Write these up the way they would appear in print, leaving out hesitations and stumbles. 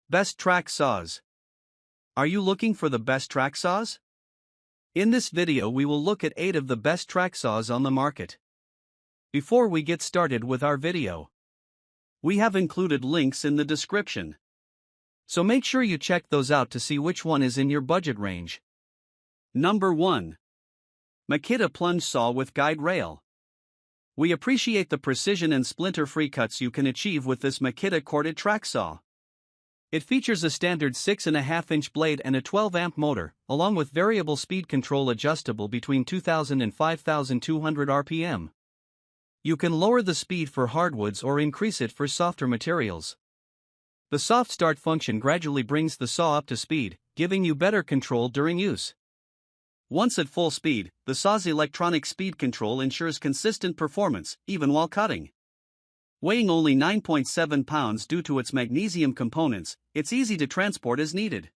Best track saws. Are you looking for the best track saws? In this video we will look at 8 of the best track saws on the market. Before we get started with our video, we have included links in the description, so make sure you check those out to see which one is in your budget range. Number 1. Makita Plunge Saw with Guide Rail. We appreciate the precision and splinter-free cuts you can achieve with this Makita corded track saw. It features a standard 6.5-inch blade and a 12-amp motor, along with variable speed control adjustable between 2,000 and 5,200 RPM. You can lower the speed for hardwoods or increase it for softer materials. The soft start function gradually brings the saw up to speed, giving you better control during use. Once at full speed, the saw's electronic speed control ensures consistent performance, even while cutting. Weighing only 9.7 pounds due to its magnesium components, it's easy to transport as needed.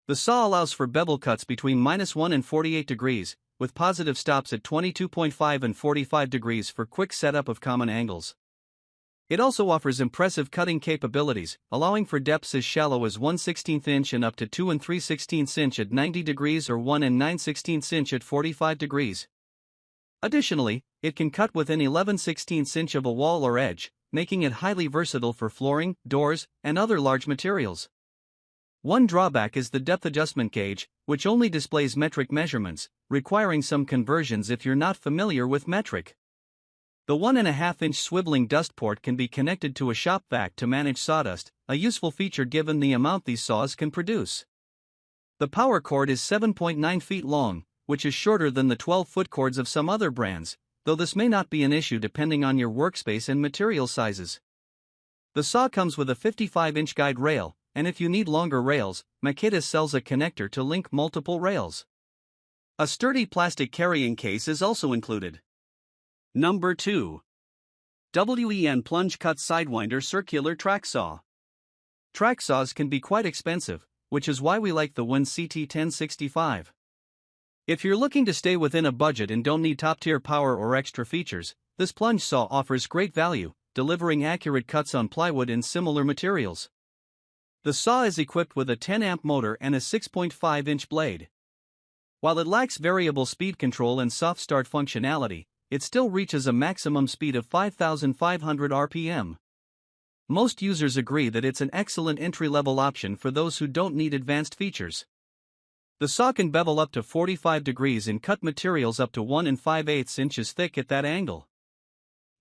The saw allows for bevel cuts between -1 and 48 degrees, with positive stops at 22.5 and 45 degrees for quick setup of common angles. It also offers impressive cutting capabilities, allowing for depths as shallow as 1/16 inch and up to 2 3/16 inch at 90 degrees or 1 9/16 inch at 45 degrees. Additionally, it can cut within 11/16 inch of a wall or edge, making it highly versatile for flooring, doors, and other large materials. One drawback is the depth adjustment gauge, which only displays metric measurements, requiring some conversions if you're not familiar with metric. The 1.5-inch swiveling dust port can be connected to a shop vac to manage sawdust, a useful feature given the amount these saws can produce. The power cord is 7.9 feet long, which is shorter than the 12-foot cords of some other brands, though this may not be an issue depending on your workspace and material sizes. The saw comes with a 55-inch guide rail, and if you need longer rails, Makita sells a connector to link multiple rails. A sturdy plastic carrying case is also included. Number 2. WEN Plunge Cut Sidewinder Circular Track Saw. Track saws can be quite expensive, which is why we like the WEN CT1065. If you're looking to stay within a budget and don't need top-tier power or extra features, this plunge saw offers great value, delivering accurate cuts on plywood and similar materials. The saw is equipped with a 10-amp motor and a 6.5-inch blade. While it lacks variable speed control and soft start functionality, it still reaches a maximum speed of 5,500 RPM. Most users agree that it's an excellent entry-level option for those who don't need advanced features. The saw can bevel up to 45 degrees and cut materials up to 1 5/8 inches thick at that angle.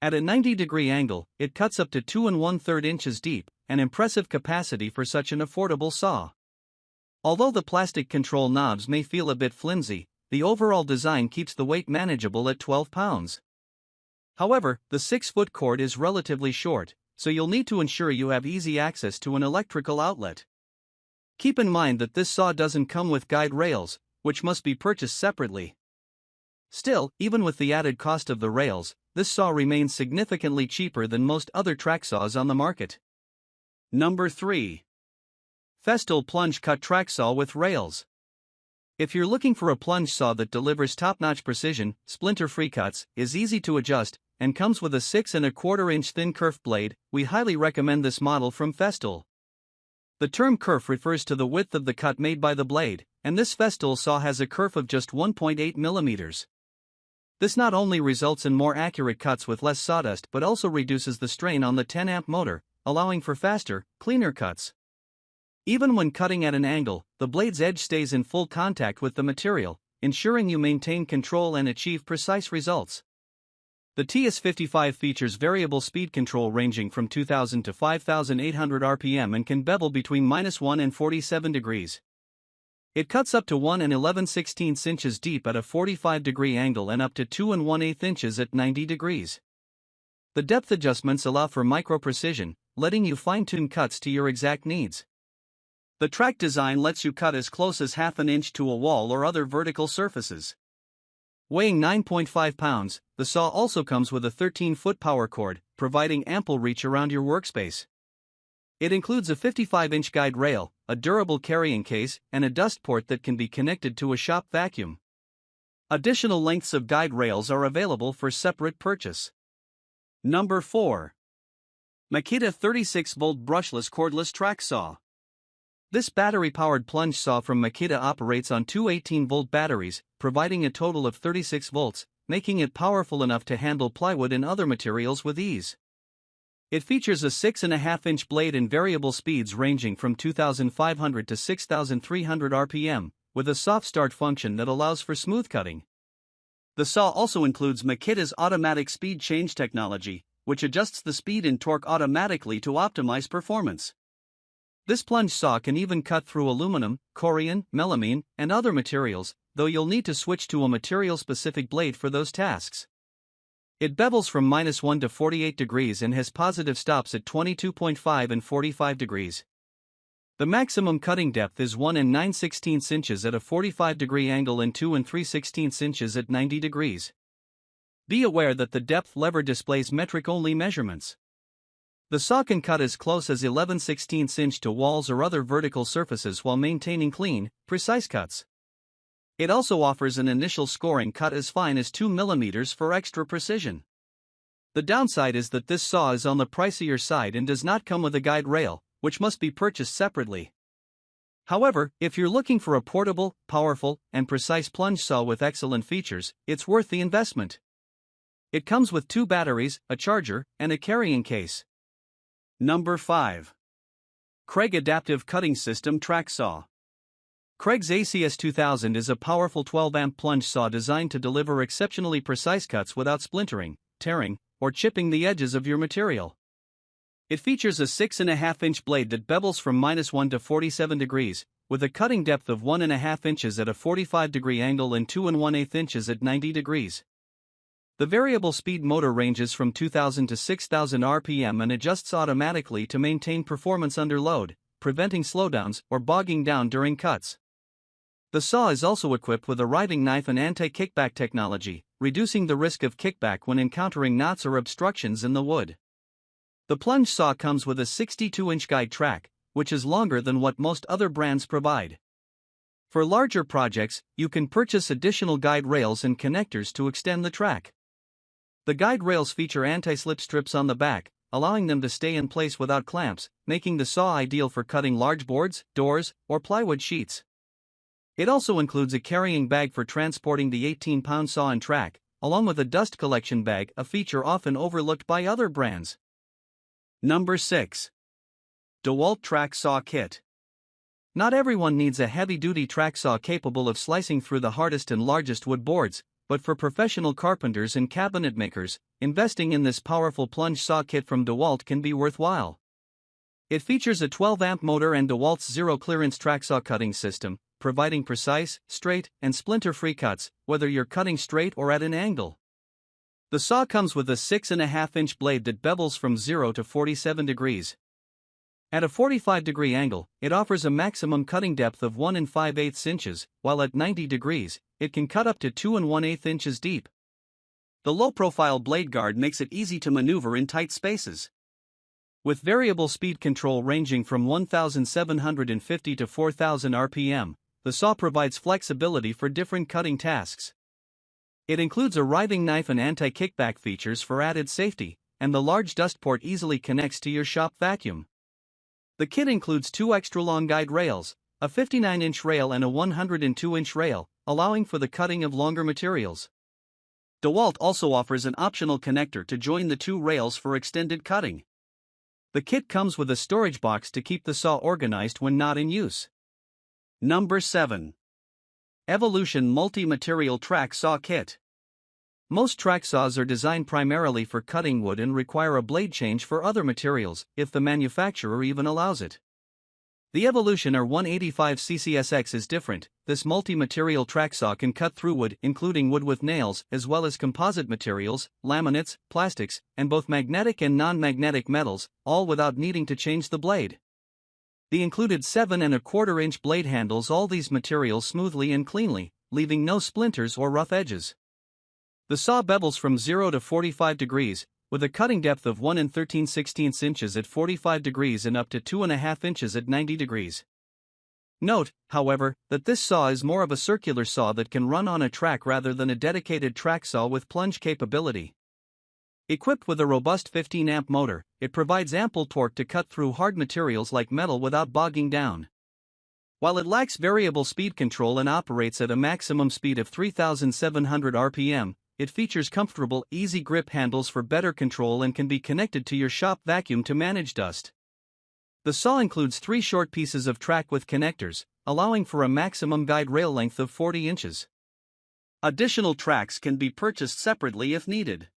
At a 90-degree angle, it cuts up to 2 1/3 inches deep, an impressive capacity for such an affordable saw. Although the plastic control knobs may feel a bit flimsy, the overall design keeps the weight manageable at 12 pounds. However, the 6-foot cord is relatively short, so you'll need to ensure you have easy access to an electrical outlet. Keep in mind that this saw doesn't come with guide rails, which must be purchased separately. Still, even with the added cost of the rails, this saw remains significantly cheaper than most other track saws on the market. Number 3. Festool Plunge Cut Track Saw with Rails. If you're looking for a plunge saw that delivers top-notch precision, splinter-free cuts, is easy to adjust, and comes with a 6.25-inch thin kerf blade, we highly recommend this model from Festool. The term kerf refers to the width of the cut made by the blade, and this Festool saw has a kerf of just 1.8 millimeters. This not only results in more accurate cuts with less sawdust but also reduces the strain on the 10-amp motor, allowing for faster, cleaner cuts. Even when cutting at an angle, the blade's edge stays in full contact with the material, ensuring you maintain control and achieve precise results. The TS55 features variable speed control ranging from 2,000 to 5,800 RPM and can bevel between -1 and 47 degrees. It cuts up to 1 11/16 inches deep at a 45-degree angle and up to 2 1/8 inches at 90 degrees. The depth adjustments allow for micro-precision, letting you fine-tune cuts to your exact needs. The track design lets you cut as close as half an inch to a wall or other vertical surfaces. Weighing 9.5 pounds, the saw also comes with a 13-foot power cord, providing ample reach around your workspace. It includes a 55-inch guide rail, a durable carrying case, and a dust port that can be connected to a shop vacuum. Additional lengths of guide rails are available for separate purchase. Number 4. Makita 36-volt Brushless Cordless Track Saw. This battery-powered plunge saw from Makita operates on two 18-volt batteries, providing a total of 36 volts, making it powerful enough to handle plywood and other materials with ease. It features a 6.5-inch blade and variable speeds ranging from 2,500 to 6,300 RPM, with a soft start function that allows for smooth cutting. The saw also includes Makita's automatic speed change technology, which adjusts the speed and torque automatically to optimize performance. This plunge saw can even cut through aluminum, corian, melamine, and other materials, though you'll need to switch to a material-specific blade for those tasks. It bevels from -1 to 48 degrees and has positive stops at 22.5 and 45 degrees. The maximum cutting depth is 1 9/16 inches at a 45-degree angle and 2 3/16 inches at 90 degrees. Be aware that the depth lever displays metric-only measurements. The saw can cut as close as 11/16 inch to walls or other vertical surfaces while maintaining clean, precise cuts. It also offers an initial scoring cut as fine as 2 mm for extra precision. The downside is that this saw is on the pricier side and does not come with a guide rail, which must be purchased separately. However, if you're looking for a portable, powerful, and precise plunge saw with excellent features, it's worth the investment. It comes with 2 batteries, a charger, and a carrying case. Number 5. Kreg Adaptive Cutting System Track Saw. Kreg's ACS 2000 is a powerful 12-amp plunge saw designed to deliver exceptionally precise cuts without splintering, tearing, or chipping the edges of your material. It features a 6.5-inch blade that bevels from -1 to 47 degrees, with a cutting depth of 1.5 inches at a 45-degree angle and 2 1/8 inches at 90 degrees. The variable speed motor ranges from 2,000 to 6,000 RPM and adjusts automatically to maintain performance under load, preventing slowdowns or bogging down during cuts. The saw is also equipped with a riving knife and anti-kickback technology, reducing the risk of kickback when encountering knots or obstructions in the wood. The plunge saw comes with a 62-inch guide track, which is longer than what most other brands provide. For larger projects, you can purchase additional guide rails and connectors to extend the track. The guide rails feature anti-slip strips on the back, allowing them to stay in place without clamps, making the saw ideal for cutting large boards, doors, or plywood sheets. It also includes a carrying bag for transporting the 18-pound saw and track, along with a dust collection bag, a feature often overlooked by other brands. Number 6. DEWALT Track Saw Kit. Not everyone needs a heavy-duty track saw capable of slicing through the hardest and largest wood boards, but for professional carpenters and cabinet makers, investing in this powerful plunge saw kit from DEWALT can be worthwhile. It features a 12-amp motor and DEWALT's zero-clearance track saw cutting system, providing precise, straight, and splinter-free cuts, whether you're cutting straight or at an angle. The saw comes with a 6.5-inch blade that bevels from 0 to 47 degrees. At a 45-degree angle, it offers a maximum cutting depth of 1 5/8 inches, while at 90 degrees, it can cut up to 2 1/8 inches deep. The low-profile blade guard makes it easy to maneuver in tight spaces. With variable speed control ranging from 1,750 to 4,000 RPM, the saw provides flexibility for different cutting tasks. It includes a riving knife and anti-kickback features for added safety, and the large dust port easily connects to your shop vacuum. The kit includes 2 extra-long guide rails, a 59-inch rail and a 102-inch rail, allowing for the cutting of longer materials. DEWALT also offers an optional connector to join the 2 rails for extended cutting. The kit comes with a storage box to keep the saw organized when not in use. Number 7. Evolution Multi-Material Track Saw Kit. Most track saws are designed primarily for cutting wood and require a blade change for other materials, if the manufacturer even allows it. The Evolution R185 CCSX is different. This multi-material track saw can cut through wood, including wood with nails, as well as composite materials, laminates, plastics, and both magnetic and non-magnetic metals, all without needing to change the blade. The included 7.25-inch blade handles all these materials smoothly and cleanly, leaving no splinters or rough edges. The saw bevels from 0 to 45 degrees, with a cutting depth of 1 13/16 inches at 45 degrees and up to 2.5 inches at 90 degrees. Note, however, that this saw is more of a circular saw that can run on a track rather than a dedicated track saw with plunge capability. Equipped with a robust 15-amp motor, it provides ample torque to cut through hard materials like metal without bogging down. While it lacks variable speed control and operates at a maximum speed of 3,700 RPM, it features comfortable, easy grip handles for better control and can be connected to your shop vacuum to manage dust. The saw includes 3 short pieces of track with connectors, allowing for a maximum guide rail length of 40 inches. Additional tracks can be purchased separately if needed.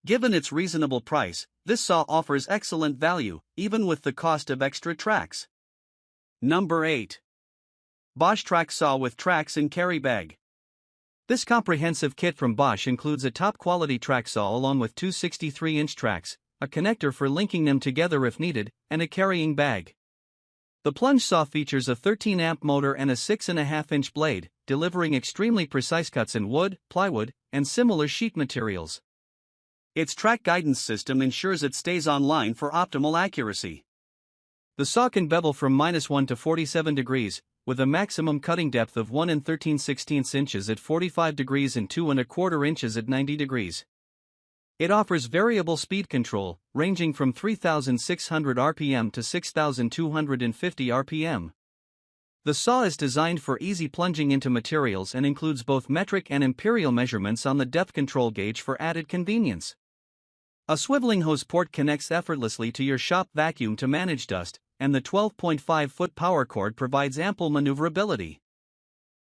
Given its reasonable price, this saw offers excellent value, even with the cost of extra tracks. Number 8. Bosch Track Saw with Tracks and Carry Bag. This comprehensive kit from Bosch includes a top-quality track saw along with 2 63-inch tracks, a connector for linking them together if needed, and a carrying bag. The Plunge saw features a 13-amp motor and a 6.5-inch blade, delivering extremely precise cuts in wood, plywood, and similar sheet materials. Its track guidance system ensures it stays on line for optimal accuracy. The saw can bevel from -1 to 47 degrees, with a maximum cutting depth of 1 13/16 inches at 45 degrees and 2 1/4 inches at 90 degrees. It offers variable speed control, ranging from 3,600 RPM to 6,250 RPM. The saw is designed for easy plunging into materials and includes both metric and imperial measurements on the depth control gauge for added convenience. A swiveling hose port connects effortlessly to your shop vacuum to manage dust, and the 12.5-foot power cord provides ample maneuverability.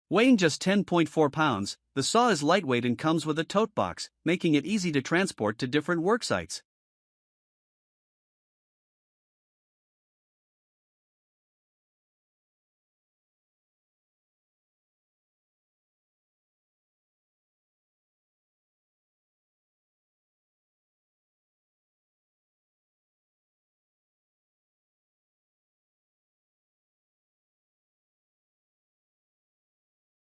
Weighing just 10.4 pounds, the saw is lightweight and comes with a tote box, making it easy to transport to different work sites.